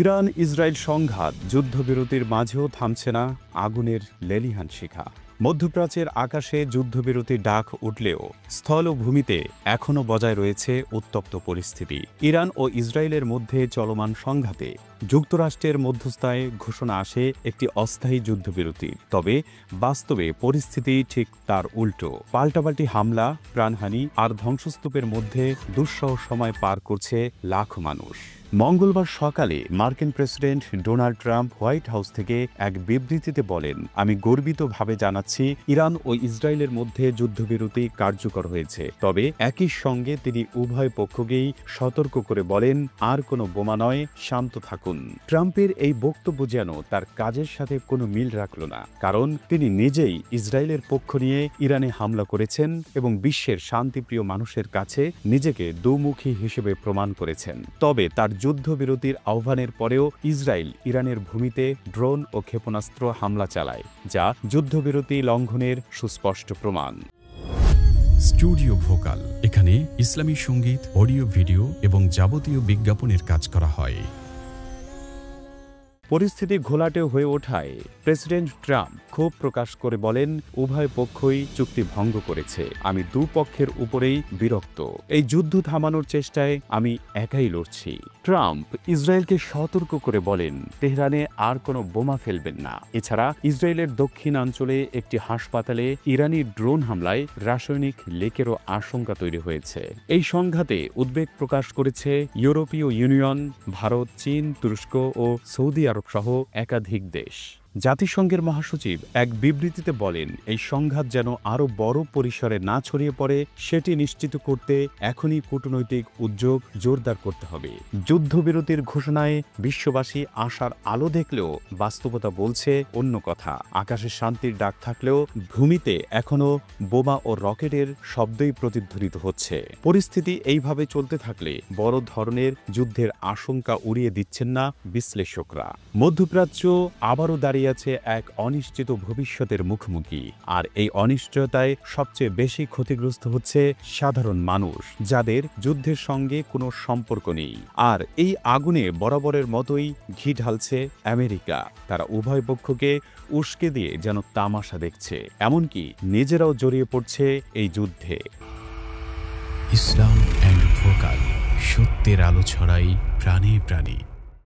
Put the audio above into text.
Iran Israel সংঘাত যুদ্ধবিরতির মাঝেও থামছে না আগুনের লেলিহান শিখা। মধ্যপ্রাচ্যের আকাশে যুদ্ধবিরতির ডাক উঠলেও স্থল ও ভূমিতে এখনও বজায় রয়েছে উত্তপ্ত পরিস্থিতি। ইরান ও ইসরায়েলের মধ্যে চলমান সংঘাতে যুক্তরাষ্ট্রের মধ্যস্থায় ঘোষণা আসে একটি অস্থায়ী যুদ্ধবিরতির। তবে বাস্তবে পরিস্থিতি ঠিক তার উল্টো। পাল্টাপাল্টি হামলা, প্রাণহানি আর ধ্বংসস্তূপের মধ্যে দুঃসহ সময় পার করছে লাখো মানুষ। মঙ্গলবার সকালে মার্কিন president Donald Trump white house থেকে এক বিবৃতিতে বলেন, আমি গর্বিতভাবে জানাচ্ছি ইরান ও ইসরায়েলের মধ্যে যুদ্ধবিরতি কার্যকর হয়েছে। তবে একই সঙ্গে তিনি উভয় পক্ষকেই সতর্ক করে বলেন, আর কোনো বোমা নয়, শান্ত থাকুন। ট্রাম্পের এই বক্তব্য যেন তার কাজের সাথে কোনো মিল রাখল না, কারণ তিনি নিজেই ইসরায়েলের পক্ষ নিয়ে ইরানে হামলা করেছেন এবং বিশ্বের শান্তিপ্রিয় মানুষের কাছে নিজেকে দুমুখী হিসেবে প্রমাণ করেছেন। তবে তার যুদ্ধবিরতির আহ্বানের পরেও ইসরায়েল ইরানের ভূমিতে ড্রোন ও ক্ষেপণাস্ত্র হামলা চালায়, যা যুদ্ধবিরতি লঙ্ঘনের সুস্পষ্ট প্রমাণ। স্টুডিও ভোকাল, এখানে ইসলামী সঙ্গীত, অডিও, ভিডিও এবং যাবতীয় বিজ্ঞাপনের কাজ করা হয়। পরিস্থিতি ঘোলাটে হয়ে ওঠায় প্রেসিডেন্ট ট্রাম্প ক্ষোভ প্রকাশ করে বলেন, উভয় পক্ষই চুক্তি ভঙ্গ করেছে। আমি দুপক্ষের উপরেই বিরক্ত। এই যুদ্ধ থামানোর চেষ্টায় আমি একাই লড়ছি। ট্রাম্প ইসরায়েলকে সতর্ক করে বলেন, তেহরানে আর কোনো বোমা ফেলবেন না। এছাড়া ইসরায়েলের দক্ষিণাঞ্চলে একটি হাসপাতালে ইরানি ড্রোন হামলায় রাসায়নিক লেকেরও আশঙ্কা তৈরি হয়েছে। এই সংঘাতে উদ্বেগ প্রকাশ করেছে ইউরোপীয় ইউনিয়ন, ভারত, চীন, তুরস্ক ও সৌদি আরব সহ একাধিক দেশ। জাতিসংঘের মহাসচিব এক বিবৃতিতে বলেন, এই সংঘাত যেন আরও বড় পরিসরে না ছড়িয়ে পড়ে সেটি নিশ্চিত করতে এখনই কূটনৈতিক উদ্যোগ জোরদার করতে হবে। যুদ্ধবিরতির ঘোষণায় বিশ্ববাসী আশার আলো দেখলেও বাস্তবতা বলছে অন্য কথা। আকাশে শান্তির ডাক থাকলেও ভূমিতে এখনও বোমা ও রকেটের শব্দই প্রতিধ্বনিত হচ্ছে। পরিস্থিতি এইভাবে চলতে থাকলে বড় ধরনের যুদ্ধের আশঙ্কা উড়িয়ে দিচ্ছেন না বিশ্লেষকরা। মধ্যপ্রাচ্য আবারও দাঁড়িয়ে আছে এক অনিশ্চিত ভবিষ্যতের মুখোমুখি, আর এই অনিশ্চয়তায় সবচেয়ে বেশি ক্ষতিগ্রস্ত হচ্ছে সাধারণ মানুষ, যাদের যুদ্ধের সঙ্গে কোনো সম্পর্ক নেই। আর এই আগুনে বরাবরের মতোই ঘি ঢালছে আমেরিকা। তারা উভয় পক্ষকে উস্কে দিয়ে যেন তামাশা দেখছে, এমনকি নিজেরাও জড়িয়ে পড়ছে এই যুদ্ধে। ইসলাম এন্ড ভোকাল, সত্যের আলো ছড়াই প্রাণে প্রাণে।